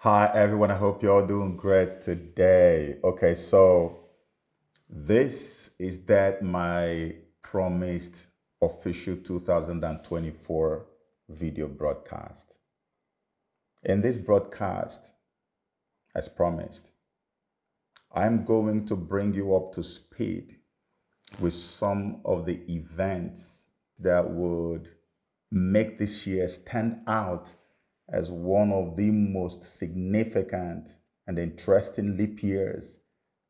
Hi everyone, I hope you're all doing great today. Okay, so this is my promised official 2024 video broadcast. In this broadcast, as promised, I'm going to bring you up to speed with some of the events that would make this year stand out as one of the most significant and interesting leap years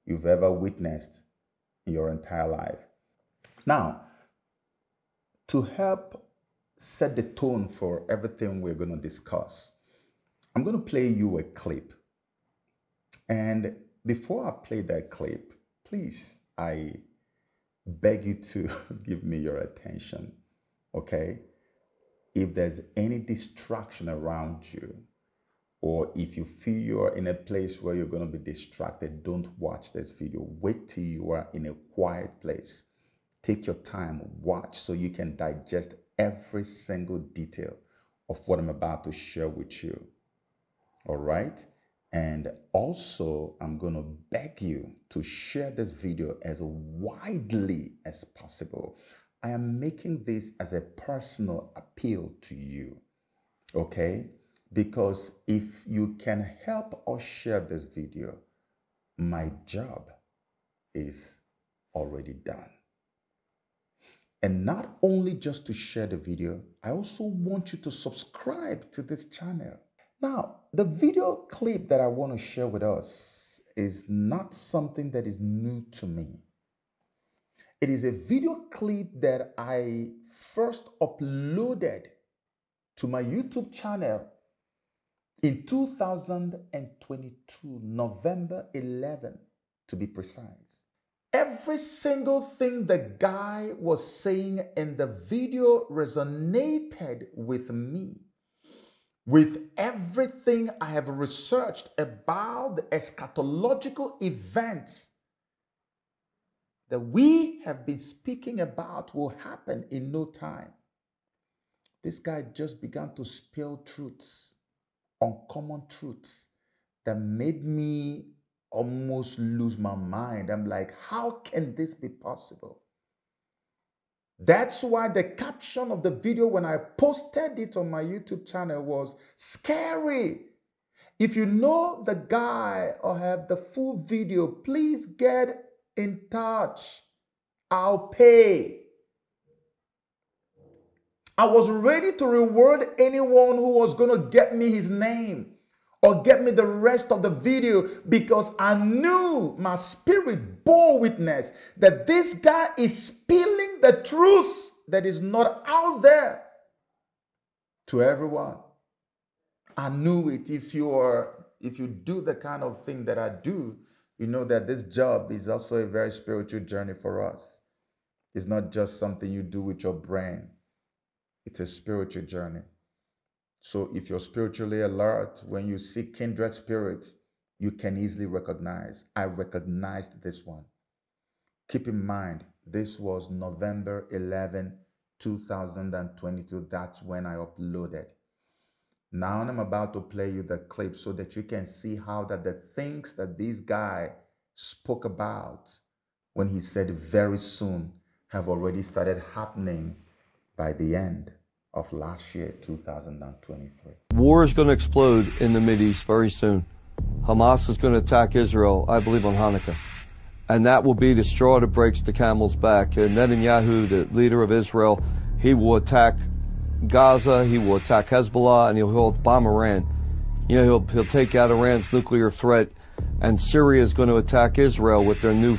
you've ever witnessed in your entire life. Now, to help set the tone for everything we're going to discuss, I'm going to play you a clip. And before I play that clip, please, I beg you to give me your attention, okay? If there's any distraction around you, or if you feel you're in a place where you're going to be distracted, don't watch this video. Wait till you are in a quiet place. Take your time, watch so you can digest every single detail of what I'm about to share with you. All right? And also, I'm going to beg you to share this video as widely as possible. I am making this as a personal appeal to you, okay? Because if you can help us share this video, my job is already done. And not only just to share the video, I also want you to subscribe to this channel. Now, the video clip that I want to share with us is not something that is new to me. It is a video clip that I first uploaded to my YouTube channel in 2022, November 11, to be precise. Every single thing the guy was saying in the video resonated with me, with everything I have researched about the eschatological events that we have been speaking about will happen in no time. This guy just began to spill truths, uncommon truths that made me almost lose my mind. I'm like, how can this be possible? That's why the caption of the video when I posted it on my YouTube channel was scary. If you know the guy or have the full video, please get in touch. I'll pay. I was ready to reward anyone who was going to get me his name or get me the rest of the video, because I knew my spirit bore witness that this guy is spilling the truth that is not out there to everyone. I knew it. If you do the kind of thing that I do, you know that this job is also a very spiritual journey for us. It's not just something you do with your brain. It's a spiritual journey. So if you're spiritually alert, when you see kindred spirits, you can easily recognize. I recognized this one. Keep in mind, this was November 11, 2022. That's when I uploaded. Now I'm about to play you the clip so that you can see how that the things that this guy spoke about when he said very soon have already started happening by the end of last year, 2023. War is going to explode in the Mideast very soon. Hamas is going to attack Israel, I believe, on Hanukkah. And that will be the straw that breaks the camel's back. And Netanyahu, the leader of Israel, he will attack Gaza, he will attack Hezbollah, and he'll bomb Iran. You know, he'll take out Iran's nuclear threat, and Syria is going to attack Israel with their new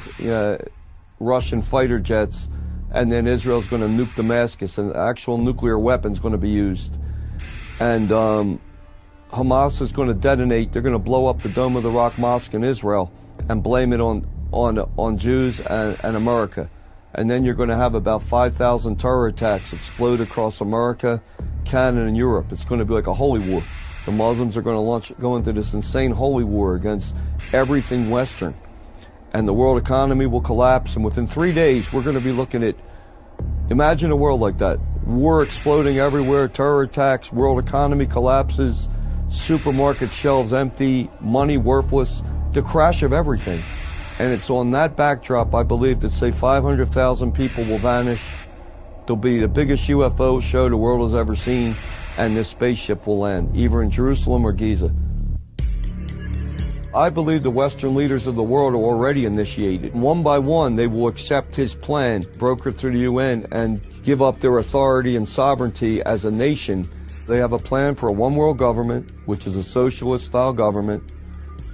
Russian fighter jets, and then Israel's going to nuke Damascus, and actual nuclear weapons going to be used. And Hamas is going to detonate. They're going to blow up the Dome of the Rock Mosque in Israel and blame it on Jews and America. And then you're going to have about 5,000 terror attacks explode across America, Canada, and Europe. It's going to be like a holy war. The Muslims are going to go into this insane holy war against everything Western. And the world economy will collapse. And within 3 days, we're going to be looking at, imagine a world like that. War exploding everywhere, terror attacks, world economy collapses, supermarket shelves empty, money worthless, the crash of everything. And it's on that backdrop, I believe, that say 500,000 people will vanish. There'll be the biggest UFO show the world has ever seen, and this spaceship will land, either in Jerusalem or Giza. I believe the Western leaders of the world are already initiated. One by one, they will accept his plan, brokered through the UN, and give up their authority and sovereignty as a nation. They have a plan for a one-world government, which is a socialist-style government,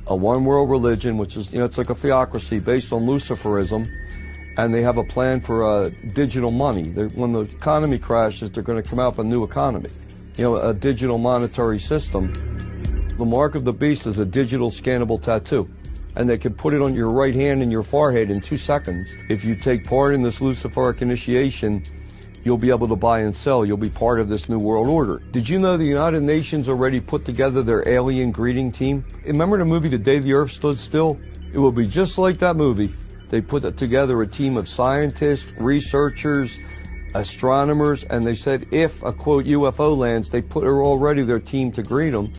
a one-world religion, which is, it's like a theocracy based on Luciferism, and they have a plan for digital money. When the economy crashes, they're going to come out with a new economy, a digital monetary system. The mark of the beast is a digital scannable tattoo, and they can put it on your right hand and your forehead in 2 seconds. If you take part in this Luciferic initiation, you'll be able to buy and sell. You'll be part of this new world order. Did you know the United Nations already put together their alien greeting team? Remember the movie The Day the Earth Stood Still? It will be just like that movie. They put together a team of scientists, researchers, astronomers, and they said if a, quote, UFO lands, they put already their team to greet them.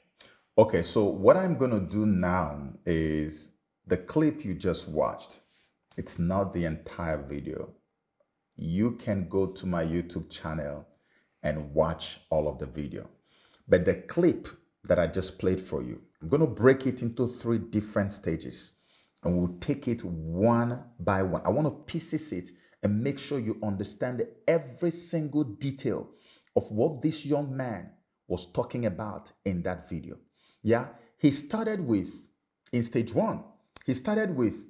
Okay, so what I'm going to do now is the clip you just watched. It's not the entire video. You can go to my YouTube channel and watch all of the video. But the clip that I just played for you, I'm going to break it into 3 different stages, and we'll take it one by one. I want to pieces it and make sure you understand every single detail of what this young man was talking about in that video. Yeah, he started with, in stage 1, he started with,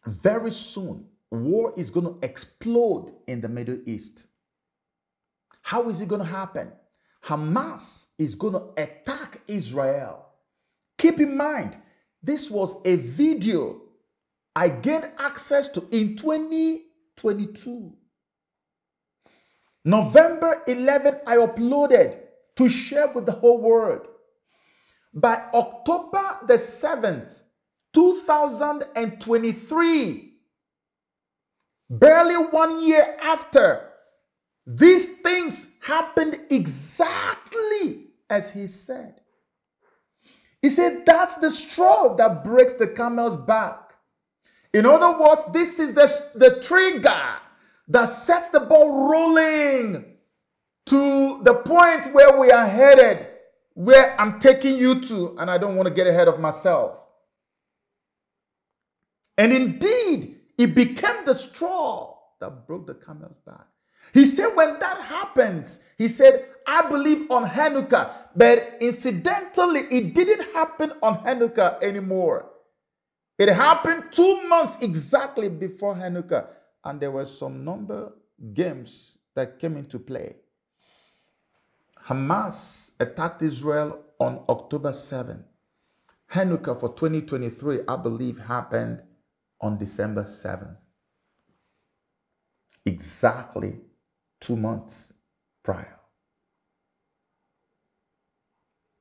very soon, war is going to explode in the Middle East. How is it going to happen? Hamas is going to attack Israel. Keep in mind, this was a video I gained access to in 2022. November 11, I uploaded to share with the whole world. By October the 7th, 2023, barely 1 year after, these things happened exactly as he said. He said that's the straw that breaks the camel's back. In other words, this is the trigger that sets the ball rolling to the point where we are headed, where I'm taking you to, and I don't want to get ahead of myself. And indeed, it became the straw that broke the camel's back. He said when that happens, he said, I believe on Hanukkah, but incidentally, it didn't happen on Hanukkah anymore. It happened 2 months exactly before Hanukkah, and there were some number games that came into play. Hamas attacked Israel on October 7. Hanukkah for 2023, I believe, happened on December 7th. Exactly 2 months prior.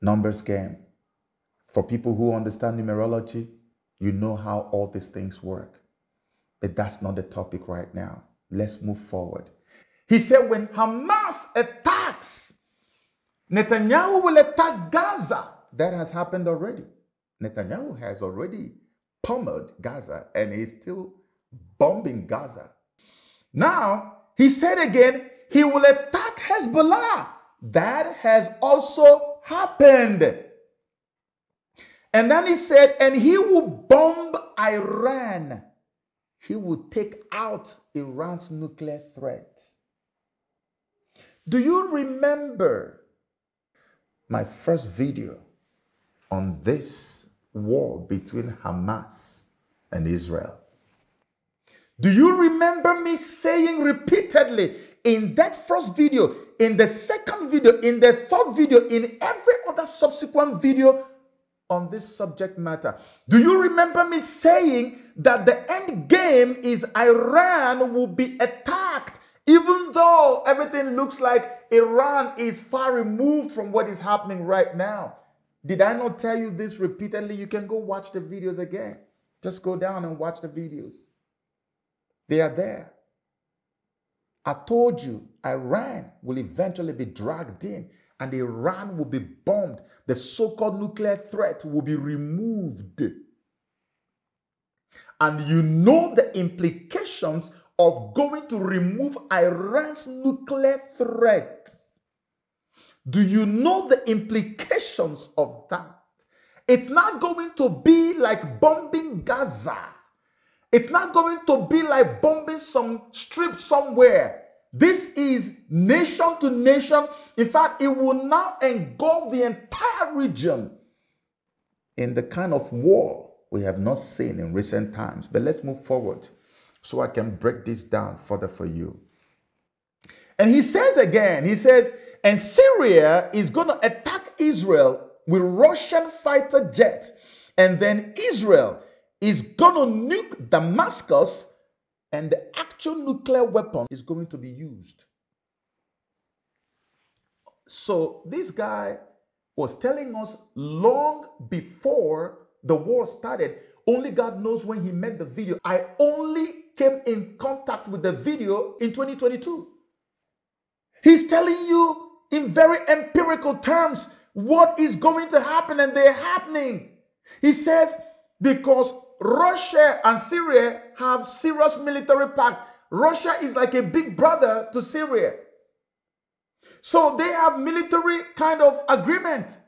Numbers game. For people who understand numerology, you know how all these things work. But that's not the topic right now. Let's move forward. He said when Hamas attacks, Netanyahu will attack Gaza. That has happened already. Netanyahu has already pummeled Gaza and he's still bombing Gaza. Now, he said again, he will attack Hezbollah. That has also happened. And then he said, and he will bomb Iran. He will take out Iran's nuclear threat. Do you remember my first video on this war between Hamas and Israel? Do you remember me saying repeatedly in that first video, in the second video, in the third video, in every other subsequent video on this subject matter? Do you remember me saying that the end game is Iran will be attacked, even though everything looks like Iran is far removed from what is happening right now? Did I not tell you this repeatedly? You can go watch the videos again. Just go down and watch the videos. They are there. I told you Iran will eventually be dragged in and Iran will be bombed. The so-called nuclear threat will be removed. And you know the implications of going to remove Iran's nuclear threat. Do you know the implications of that? It's not going to be like bombing Gaza. It's not going to be like bombing some strip somewhere. This is nation to nation. In fact, it will now engulf the entire region in the kind of war we have not seen in recent times. But let's move forward so I can break this down further for you. And he says again, he says, and Syria is going to attack Israel with Russian fighter jets. And then Israel is going to nuke Damascus, and the actual nuclear weapon is going to be used. So this guy was telling us long before the war started. Only God knows when he made the video. I only came in contact with the video in 2022. He's telling you in very empirical terms what is going to happen, and they're happening. He says because Russia and Syria have serious military pact. Russia is like a big brother to Syria. So they have military kind of agreement.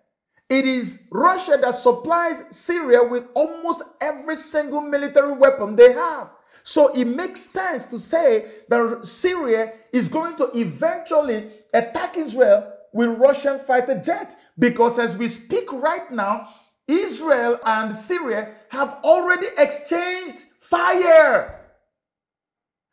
It is Russia that supplies Syria with almost every single military weapon they have. So it makes sense to say that Syria is going to eventually attack Israel with Russian fighter jets, because as we speak right now, Israel and Syria have already exchanged fire.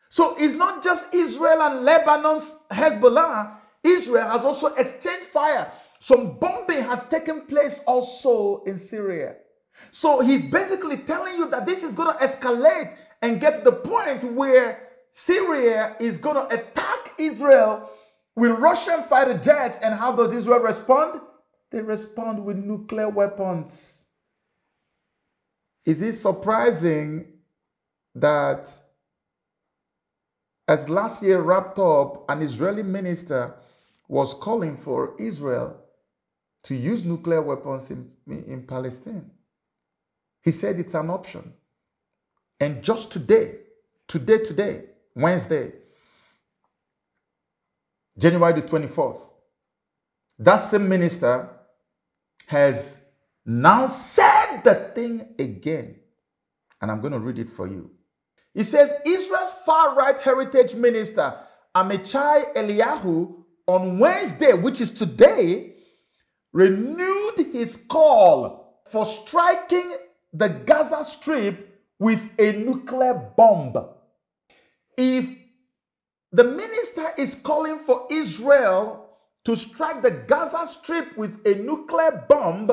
So it's not just Israel and Lebanon's Hezbollah. Israel has also exchanged fire. Some bombing has taken place also in Syria. So he's basically telling you that this is going to escalate and get to the point where Syria is going to attack Israel with Russian fighter jets. And how does Israel respond? They respond with nuclear weapons. Is it surprising that as last year wrapped up, an Israeli minister was calling for Israel to use nuclear weapons in Palestine? He said it's an option. And just today, Wednesday, January the 24th, that same minister has now said the thing again. And I'm going to read it for you. He says, Israel's far-right heritage minister, Amichai Eliyahu, on Wednesday, which is today, renewed his call for striking the Gaza Strip with a nuclear bomb. If the minister is calling for Israel to strike the Gaza Strip with a nuclear bomb,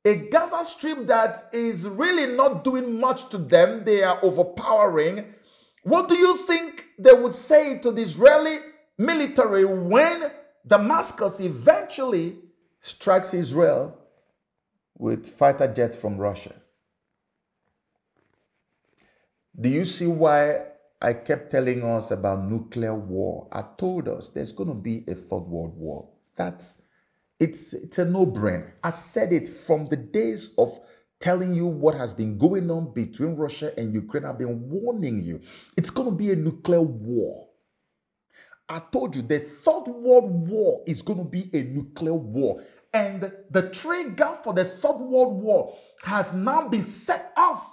a Gaza Strip that is really not doing much to them, they are overpowering, what do you think they would say to the Israeli military when Damascus eventually strikes Israel with fighter jets from Russia? Do you see why I kept telling us about nuclear war? I told us there's going to be a third world war. It's a no-brainer. I said it from the days of telling you what has been going on between Russia and Ukraine. I've been warning you. It's going to be a nuclear war. I told you the third world war is going to be a nuclear war. And the trigger for the third world war has now been set off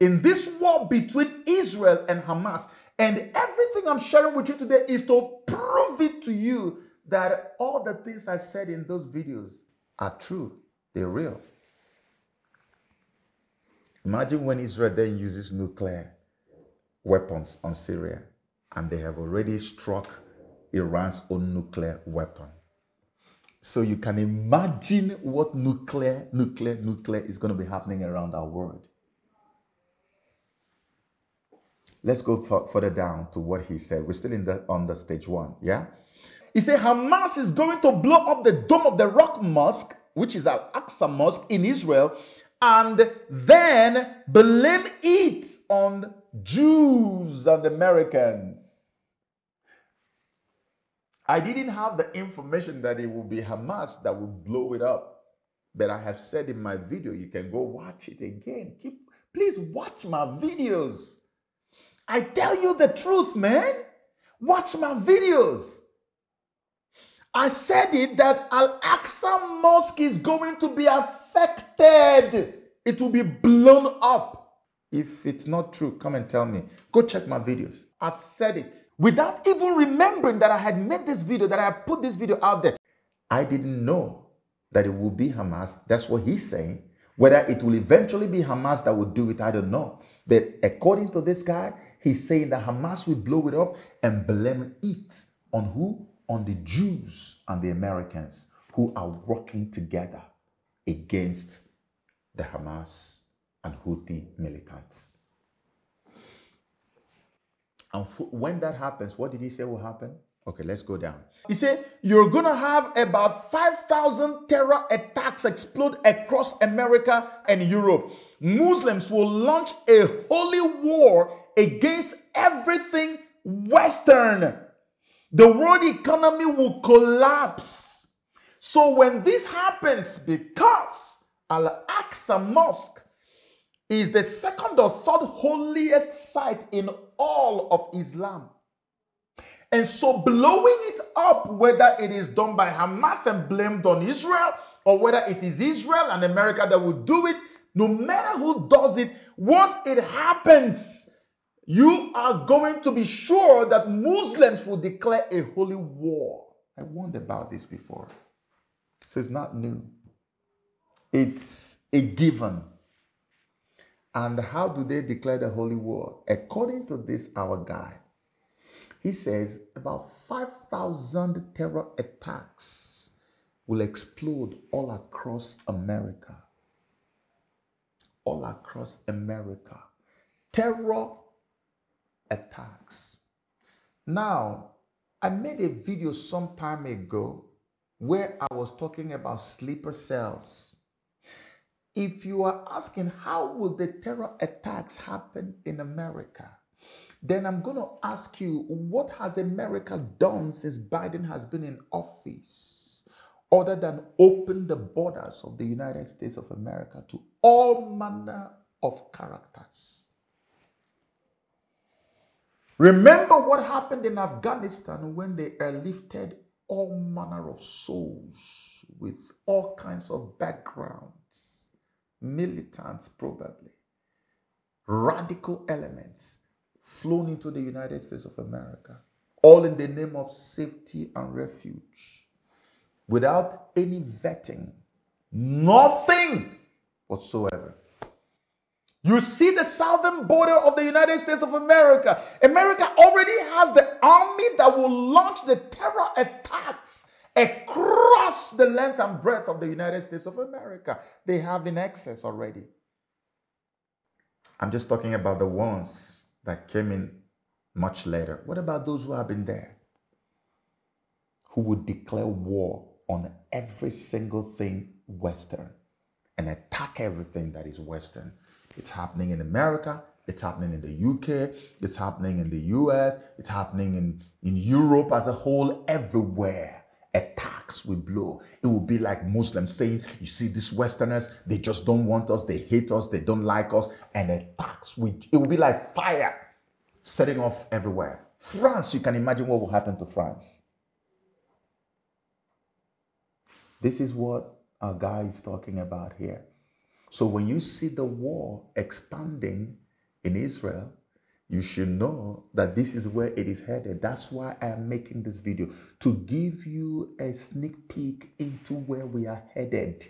in this war between Israel and Hamas. And everything I'm sharing with you today is to prove it to you that all the things I said in those videos are true. They're real. Imagine when Israel then uses nuclear weapons on Syria, and they have already struck Iran's own nuclear weapon. So you can imagine what nuclear is going to be happening around our world. Let's go further down to what he said. We're still on the stage one, yeah? He said Hamas is going to blow up the Dome of the Rock Mosque, which is Al-Aqsa Mosque in Israel, and then blame it on Jews and Americans. I didn't have the information that it will be Hamas that will blow it up. But I have said in my video, you can go watch it again. Please watch my videos. I tell you the truth, man. Watch my videos. I said it that Al-Aqsa Mosque is going to be affected. It will be blown up. If it's not true, come and tell me. Go check my videos. I said it without even remembering that I had made this video, that I had put this video out there. I didn't know that it will be Hamas. That's what he's saying. Whether it will eventually be Hamas that will do it, I don't know. But according to this guy, he's saying that Hamas will blow it up and blame it on who? On the Jews and the Americans who are working together against the Hamas and Houthi militants. And when that happens, what did he say will happen? Okay, let's go down. He said, you're going to have about 5,000 terror attacks explode across America and Europe. Muslims will launch a holy war against everything Western. The world economy will collapse. So when this happens, because Al-Aqsa Mosque is the second or third holiest site in all of Islam. And so blowing it up, whether it is done by Hamas and blamed on Israel, or whether it is Israel and America that will do it, no matter who does it, once it happens, you are going to be sure that Muslims will declare a holy war. I warned about this before. So it's not new. It's a given. And how do they declare the holy war? According to this, our guy, he says about 5,000 terror attacks will explode all across America. All across America. Terror attacks. Now, I made a video some time ago where I was talking about sleeper cells. If you are asking how will the terror attacks happen in America, then I'm going to ask you, what has America done since Biden has been in office other than open the borders of the United States of America to all manner of characters? Remember what happened in Afghanistan when they airlifted all manner of souls with all kinds of backgrounds, militants probably, radical elements flown into the United States of America, all in the name of safety and refuge, without any vetting, nothing whatsoever. You see the southern border of the United States of America. America already has the army that will launch the terror attacks across the length and breadth of the United States of America. They have in excess already. I'm just talking about the ones that came in much later. What about those who have been there? Who would declare war on every single thing Western and attack everything that is Western? It's happening in America, it's happening in the UK, it's happening in the US, it's happening in Europe as a whole, everywhere. Attacks will blow. It will be like Muslims saying, you see, these Westerners, they just don't want us, they hate us, they don't like us, and attacks, it will be like fire setting off everywhere. France, you can imagine what will happen to France. This is what our guy is talking about here. So when you see the war expanding in Israel, you should know that this is where it is headed. That's why I am making this video, to give you a sneak peek into where we are headed.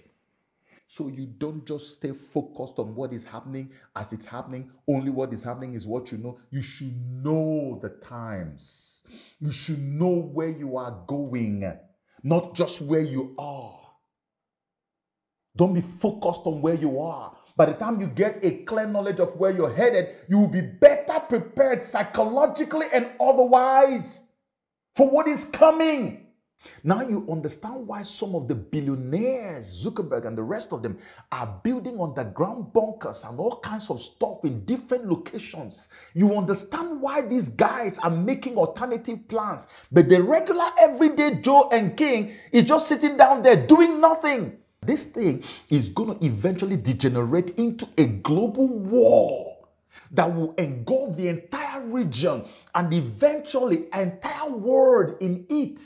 So you don't just stay focused on what is happening as it's happening. Only what is happening is what you know. You should know the times. You should know where you are going, not just where you are. Don't be focused on where you are. By the time you get a clear knowledge of where you're headed, you will be better prepared psychologically and otherwise for what is coming. Now you understand why some of the billionaires, Zuckerberg and the rest of them, are building underground bunkers and all kinds of stuff in different locations. You understand why these guys are making alternative plans. But the regular everyday Joe and King is just sitting down there doing nothing. This thing is going to eventually degenerate into a global war that will engulf the entire region and eventually entire world in it.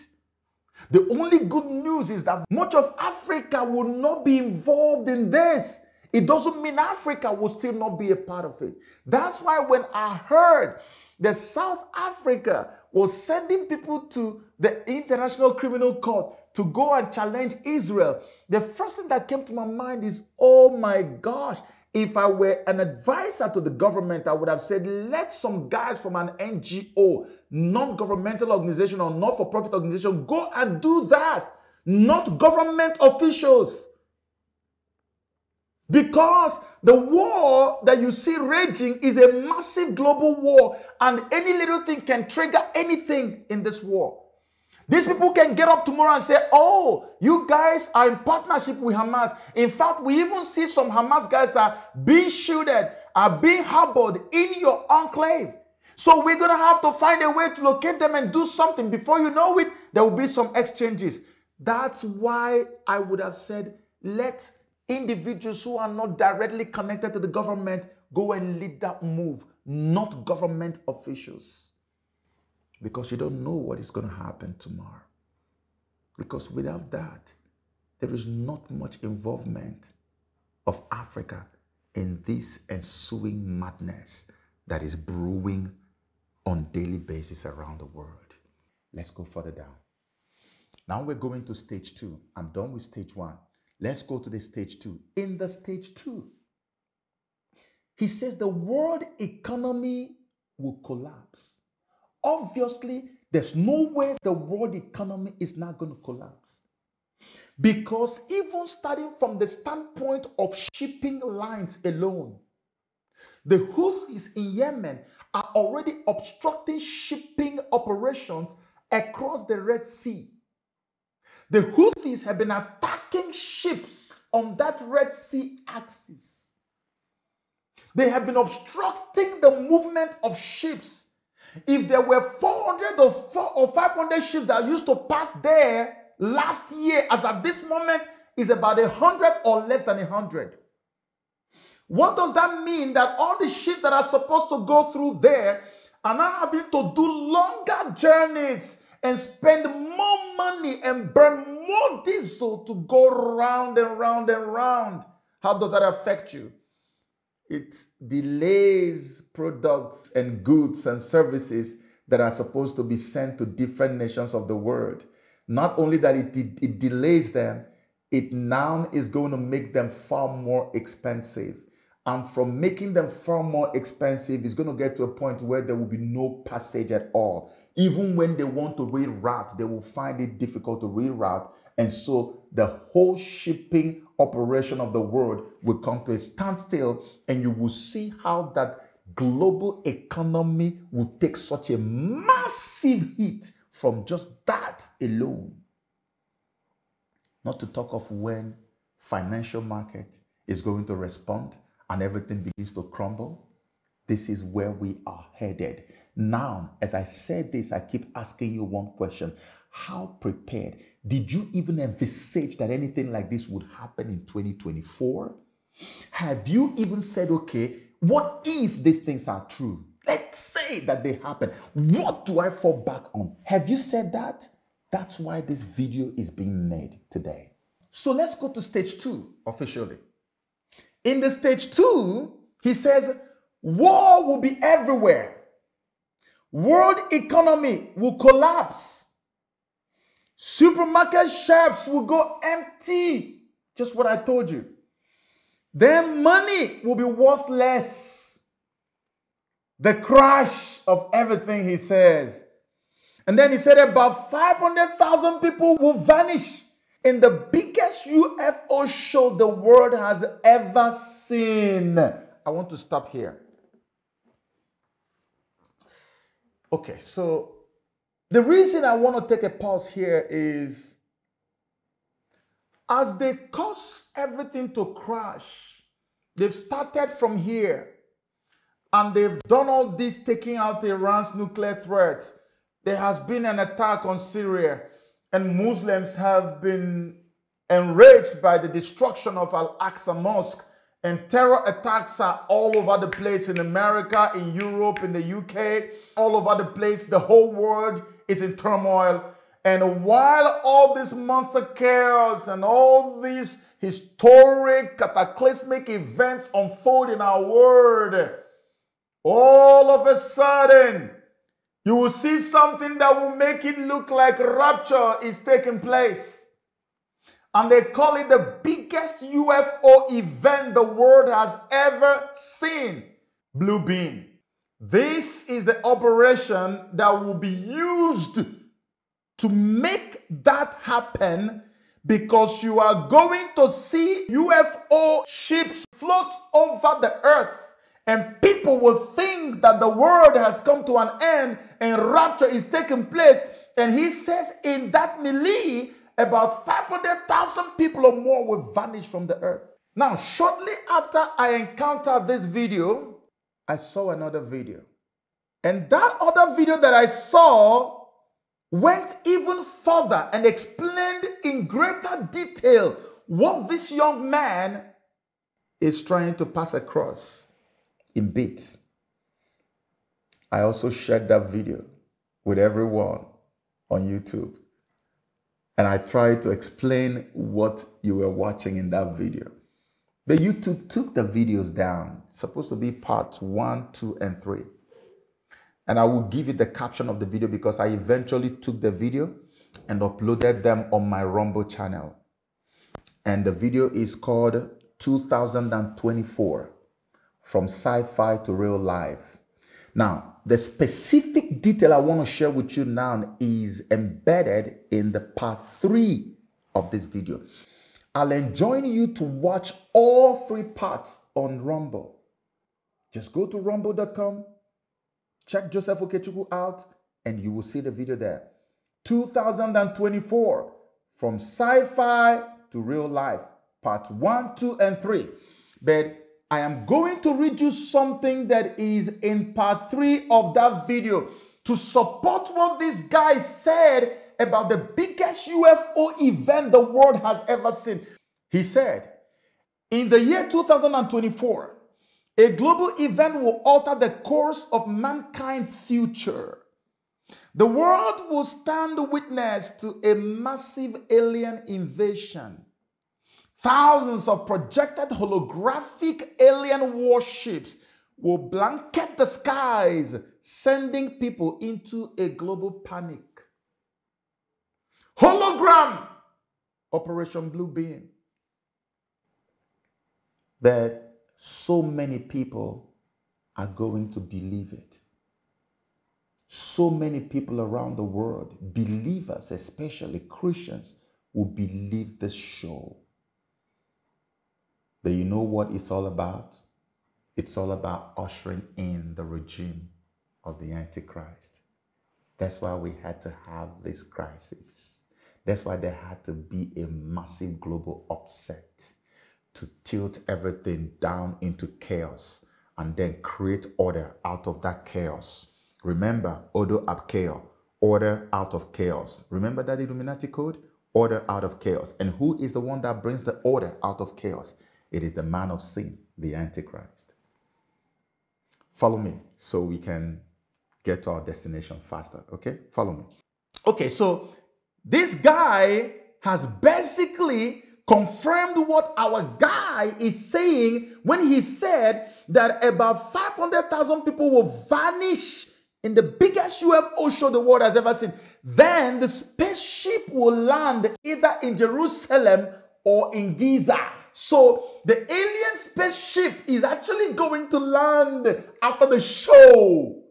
The only good news is that much of Africa will not be involved in this. It doesn't mean Africa will still not be a part of it. That's why when I heard that South Africa was sending people to the International Criminal Court to go and challenge Israel, the first thing that came to my mind is, oh my gosh, if I were an advisor to the government, I would have said, let some guys from an NGO, non-governmental organization or not-for-profit organization, go and do that, not government officials. Because the war that you see raging is a massive global war, and any little thing can trigger anything in this war. These people can get up tomorrow and say, oh, you guys are in partnership with Hamas. In fact, we even see some Hamas guys are being shielded, are being harbored in your enclave. So we're going to have to find a way to locate them and do something. Before you know it, there will be some exchanges. That's why I would have said, let individuals who are not directly connected to the government go and lead that move, not government officials. Because you don't know what is going to happen tomorrow. Because without that, there is not much involvement of Africa in this ensuing madness that is brewing on a daily basis around the world. Let's go further down. Now we're going to stage 2. I'm done with stage 1. Let's go to the stage 2. In the stage 2, he says the world economy will collapse. Obviously, there's no way the world economy is not going to collapse. Because even starting from the standpoint of shipping lines alone, the Houthis in Yemen are already obstructing shipping operations across the Red Sea. The Houthis have been attacking ships on that Red Sea axis. They have been obstructing the movement of ships. If there were 400 or 500 ships that used to pass there last year, as at this moment is about 100 or less than 100. What does that mean? That all the ships that are supposed to go through there are now having to do longer journeys and spend more money and burn more diesel to go round and round and round. How does that affect you? It delays products and goods and services that are supposed to be sent to different nations of the world. Not only that it delays them, it now is going to make them far more expensive. And from making them far more expensive, it's going to get to a point where there will be no passage at all. Even when they want to reroute, they will find it difficult to reroute. And so the whole shipping operation of the world will come to a standstill, and you will see how that global economy will take such a massive hit from just that alone. Not to talk of when financial market is going to respond and everything begins to crumble. This is where we are headed. Now, as I said this, I keep asking you one question. How prepared? Did you even envisage that anything like this would happen in 2024? Have you even said, okay, what if these things are true? Let's say that they happen. What do I fall back on? Have you said that? That's why this video is being made today. So let's go to stage 2 officially. In the stage 2, he says, war will be everywhere. World economy will collapse. Supermarket shelves will go empty. Just what I told you. Then money will be worthless. The crash of everything, he says. And then he said about 500,000 people will vanish in the biggest UFO show the world has ever seen. I want to stop here. Okay, so The reason I want to take a pause here is as they cause everything to crash, they've started from here and they've done all this, taking out Iran's nuclear threat. There has been an attack on Syria and Muslims have been enraged by the destruction of Al-Aqsa Mosque, and terror attacks are all over the place in America, in Europe, in the UK, all over the place. The whole world is in turmoil. And while all this monster chaos and all these historic, cataclysmic events unfold in our world, all of a sudden, you will see something that will make it look like rapture is taking place. And they call it the biggest UFO event the world has ever seen. Blue beam. This is the operation that will be used to make that happen, because you are going to see UFO ships float over the earth and people will think that the world has come to an end and rapture is taking place. And he says in that melee, about 500,000 people or more will vanish from the earth. Now, shortly after I encountered this video, I saw another video. And that other video that I saw went even further and explained in greater detail what this young man is trying to pass across in bits. I also shared that video with everyone on YouTube. And I tried to explain what you were watching in that video. But YouTube took the videos down. It's supposed to be parts 1, 2, and 3. And I will give you the caption of the video because I eventually took the video and uploaded them on my Rumble channel. And the video is called 2024, From Sci-Fi to Real Life. Now, the specific detail I want to share with you now is embedded in the part 3 of this video. I'll enjoin you to watch all 3 parts on Rumble. Just go to rumble.com, check Joseph Okechukwu out, and you will see the video there. 2024, From Sci-Fi to Real Life, part 1, 2, and 3. But I am going to read you something that is in part 3 of that video to support what this guy said about the biggest UFO event the world has ever seen. He said, in the year 2024, a global event will alter the course of mankind's future. The world will stand witness to a massive alien invasion. Thousands of projected holographic alien warships will blanket the skies, sending people into a global panic. Hologram! Operation Blue Beam. But so many people are going to believe it. So many people around the world, believers, especially Christians, will believe this show. But you know what it's all about? It's all about ushering in the regime of the Antichrist. That's why we had to have this crisis. That's why there had to be a massive global upset to tilt everything down into chaos and then create order out of that chaos. Remember, Odo ab chaos, order out of chaos. Remember that Illuminati code? Order out of chaos. And who is the one that brings the order out of chaos? It is the man of sin, the Antichrist. Follow me so we can get to our destination faster, okay? Follow me. Okay, so this guy has basically confirmed what our guy is saying when he said that about 500,000 people will vanish in the biggest UFO show the world has ever seen. Then the spaceship will land either in Jerusalem or in Giza. So the alien spaceship is actually going to land after the show.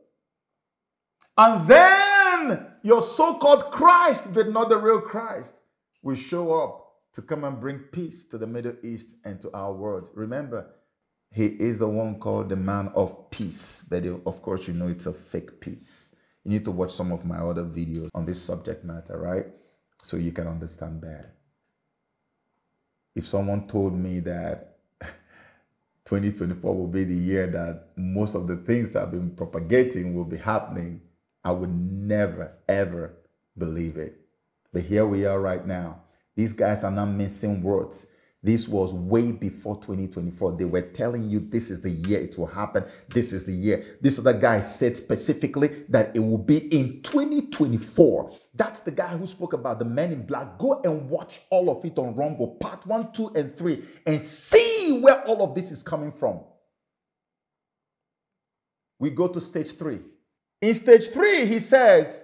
And then your so-called Christ, but not the real Christ, will show up to come and bring peace to the Middle East and to our world. Remember, he is the one called the man of peace. But of course, you know it's a fake peace. You need to watch some of my other videos on this subject matter, right? So you can understand better. If someone told me that 2024 will be the year that most of the things that I've been propagating will be happening, I would never, ever believe it. But here we are right now. These guys are not mincing words. This was way before 2024. They were telling you this is the year it will happen. This is the year. This other guy said specifically that it will be in 2024. That's the guy who spoke about the Men in Black. Go and watch all of it on Rumble, part 1, 2, and 3, and see where all of this is coming from. We go to stage 3. In stage 3, he says,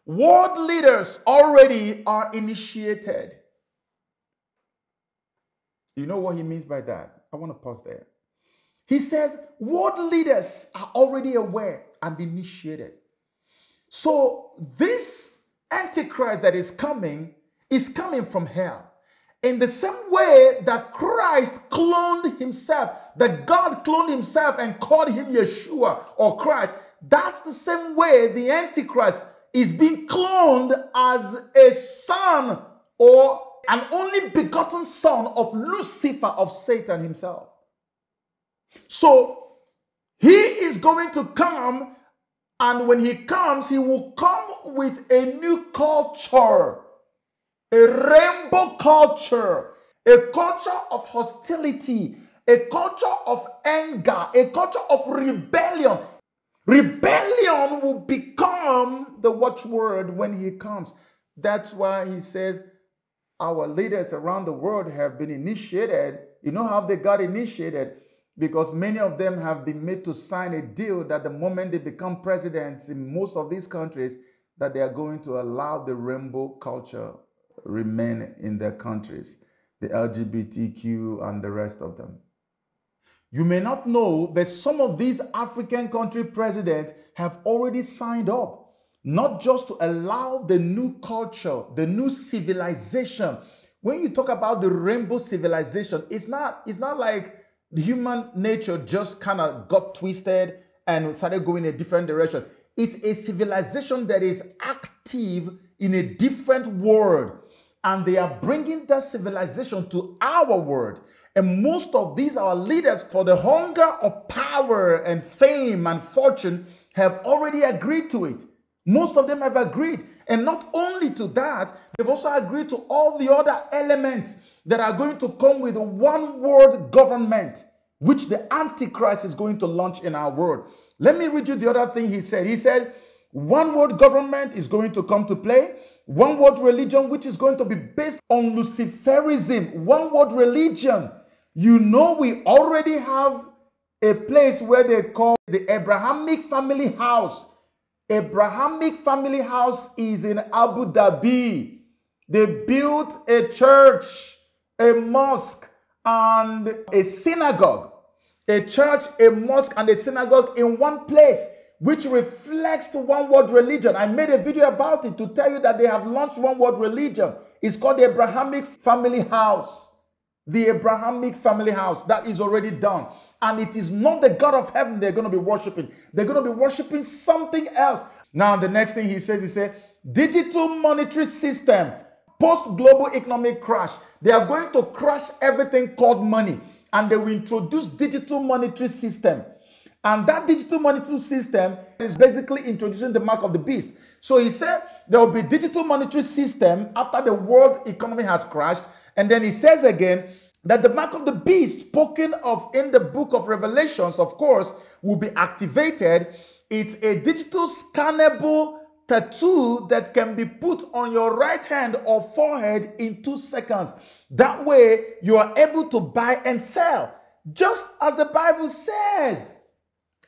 world leaders already are initiated. You know what he means by that? I want to pause there. He says, world leaders are already aware and initiated. So this Antichrist that is coming from hell. In the same way that Christ cloned himself, that God cloned himself and called him Yeshua or Christ, that's the same way the Antichrist is being cloned as a son or an only begotten son of Lucifer, of Satan himself. So he is going to come, and when he comes, he will come with a new culture, a rainbow culture, a culture of hostility, a culture of anger, a culture of rebellion. Rebellion will become the watchword when he comes. That's why he says, our leaders around the world have been initiated. You know how they got initiated? Because many of them have been made to sign a deal that the moment they become presidents in most of these countries, that they are going to allow the rainbow culture remain in their countries, the LGBTQ and the rest of them. You may not know, but some of these African country presidents have already signed up. Not just to allow the new culture, the new civilization. When you talk about the rainbow civilization, it's not like the human nature just kind of got twisted and started going in a different direction. It's a civilization that is active in a different world. And they are bringing that civilization to our world. And most of these, our leaders, for the hunger of power and fame and fortune, have already agreed to it. Most of them have agreed. And not only to that, they've also agreed to all the other elements that are going to come with a one-world government, which the Antichrist is going to launch in our world. Let me read you the other thing he said. He said, one-world government is going to come to play. One-world religion, which is going to be based on Luciferism. One-world religion. You know, we already have a place where they call the Abrahamic family house. Abrahamic family house is in Abu Dhabi. They built a church, a mosque, and a synagogue. A church, a mosque, and a synagogue in one place, which reflects the one-world religion. I made a video about it to tell you that they have launched one-world religion. It's called the Abrahamic family house. The Abrahamic family house. That is already done. And it is not the God of heaven they're going to be worshiping. They're going to be worshiping something else. Now, the next thing he said, digital monetary system, post-global economic crash. They are going to crash everything called money. And they will introduce digital monetary system. And that digital monetary system is basically introducing the mark of the beast. So he said there will be digital monetary system after the world economy has crashed. And then he says again, that the mark of the beast spoken of in the book of Revelations, of course, will be activated. It's a digital scannable tattoo that can be put on your right hand or forehead in 2 seconds. That way, you are able to buy and sell, just as the Bible says.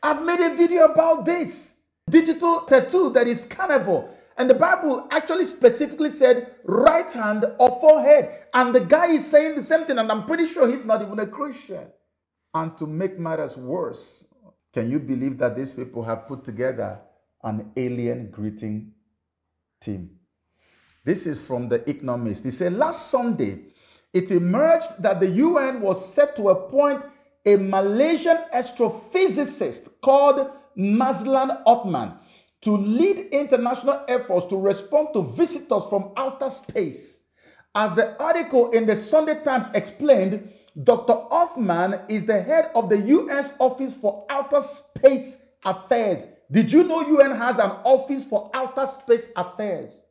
I've made a video about this. Digital tattoo that is scannable. And the Bible actually specifically said right hand or forehead. And the guy is saying the same thing, and I'm pretty sure he's not even a Christian. And to make matters worse, can you believe that these people have put together an alien greeting team? This is from The Economist. He said, last Sunday, it emerged that the UN was set to appoint a Malaysian astrophysicist called Mazlan Othman to lead international efforts to respond to visitors from outer space. As the article in the Sunday Times explained, Dr. Hoffman is the head of the UN's Office for Outer Space Affairs. Did you know UN has an Office for Outer Space Affairs?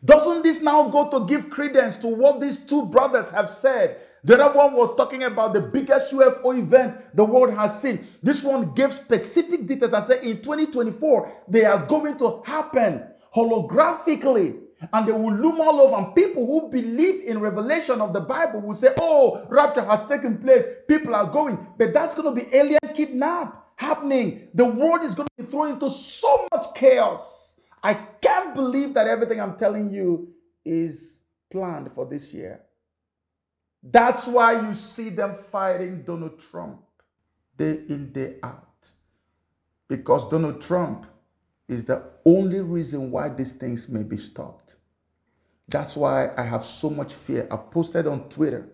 Doesn't this now go to give credence to what these two brothers have said? The other one was talking about the biggest UFO event the world has seen. This one gave specific details and said in 2024, they are going to happen holographically. And they will loom all over. And people who believe in revelation of the Bible will say, oh, rapture has taken place. People are going. But that's going to be alien kidnap happening. The world is going to be thrown into so much chaos. I can't believe that everything I'm telling you is planned for this year. That's why you see them fighting Donald Trump day in, day out. Because Donald Trump is the only reason why these things may be stopped. That's why I have so much fear. I posted on Twitter.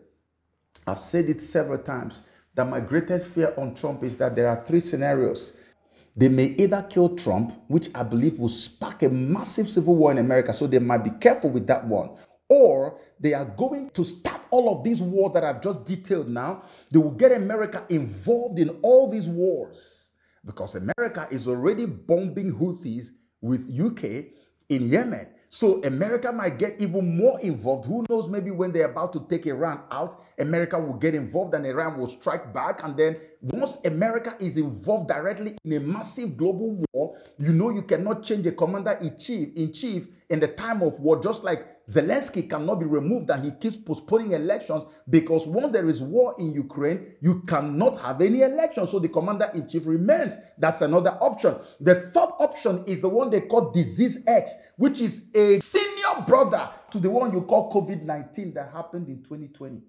I've said it several times that my greatest fear on Trump is that there are three scenarios. They may either kill Trump, which I believe will spark a massive civil war in America, so they might be careful with that one. Or they are going to start all of these wars that I've just detailed now. They will get America involved in all these wars because America is already bombing Houthis with UK in Yemen. So America might get even more involved. Who knows, maybe when they're about to take Iran out, America will get involved and Iran will strike back. And then once America is involved directly in a massive global war, you know you cannot change a commander-in-chief in the time of war, just like Zelensky cannot be removed and he keeps postponing elections because once there is war in Ukraine, you cannot have any elections. So the commander-in-chief remains. That's another option. The third option is the one they call Disease X, which is a senior brother to the one you call COVID-19 that happened in 2020.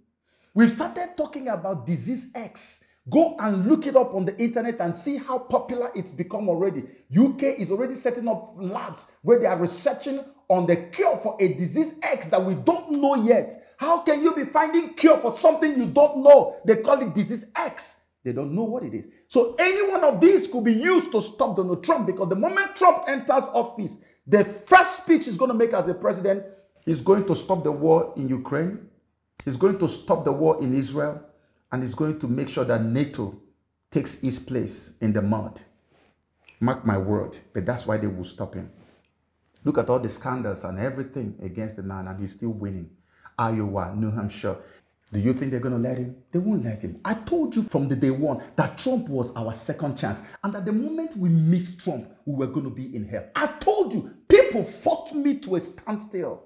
We've started talking about Disease X. Go and look it up on the internet and see how popular it's become already. UK is already setting up labs where they are researching on the cure for a disease X that we don't know yet. How can you be finding cure for something you don't know? They call it disease X. They don't know what it is. So any one of these could be used to stop Donald Trump, because the moment Trump enters office, the first speech he's going to make as a president is going to stop the war in Ukraine. He's going to stop the war in Israel. And he's going to make sure that NATO takes its place in the mud. Mark my word. But that's why they will stop him. Look at all the scandals and everything against the man, and he's still winning. Iowa, New Hampshire. Do you think they're going to let him? They won't let him. I told you from the day one that Trump was our second chance. And that the moment we missed Trump, we were going to be in hell. I told you, people fought me to a standstill.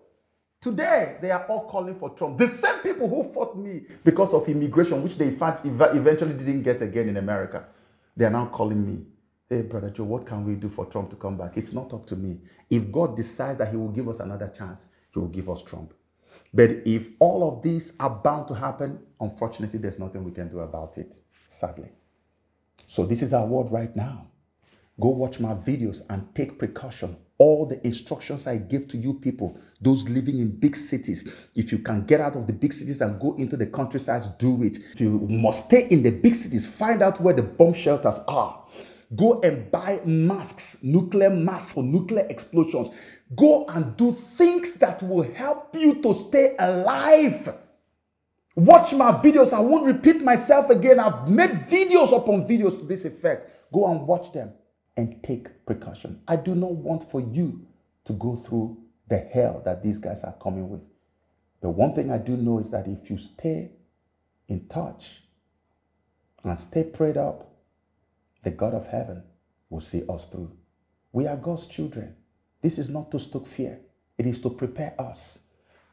Today, they are all calling for Trump. The same people who fought me because of immigration, which they eventually didn't get again in America, they are now calling me. Hey, Brother Joe, what can we do for Trump to come back? It's not up to me. If God decides that he will give us another chance, he will give us Trump. But if all of these are bound to happen, unfortunately, there's nothing we can do about it, sadly. So this is our world right now. Go watch my videos and take precaution. All the instructions I give to you people, those living in big cities, if you can get out of the big cities and go into the countryside, do it. If you must stay in the big cities, find out where the bomb shelters are. Go and buy masks, nuclear masks for nuclear explosions. Go and do things that will help you to stay alive. Watch my videos. I won't repeat myself again. I've made videos upon videos to this effect. Go and watch them and take precaution. I do not want for you to go through the hell that these guys are coming with. The one thing I do know is that if you stay in touch and stay prayed up, the God of heaven will see us through. We are God's children. This is not to stoke fear. It is to prepare us.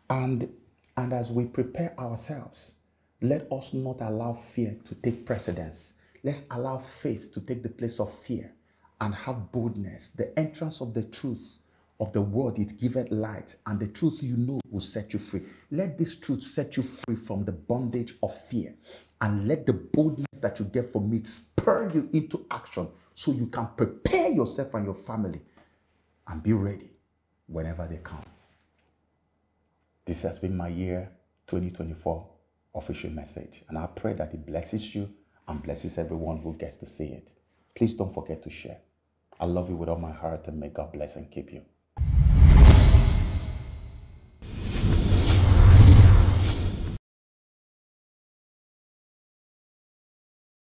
And as we prepare ourselves, let us not allow fear to take precedence. Let's allow faith to take the place of fear and have boldness. The entrance of the truth of the word, it giveth light, and the truth you know will set you free. Let this truth set you free from the bondage of fear, and let the boldness that you get from it spur you into action so you can prepare yourself and your family and be ready whenever they come. This has been my year 2024 official message, and I pray that it blesses you and blesses everyone who gets to see it. Please don't forget to share. I love you with all my heart, and may God bless and keep you.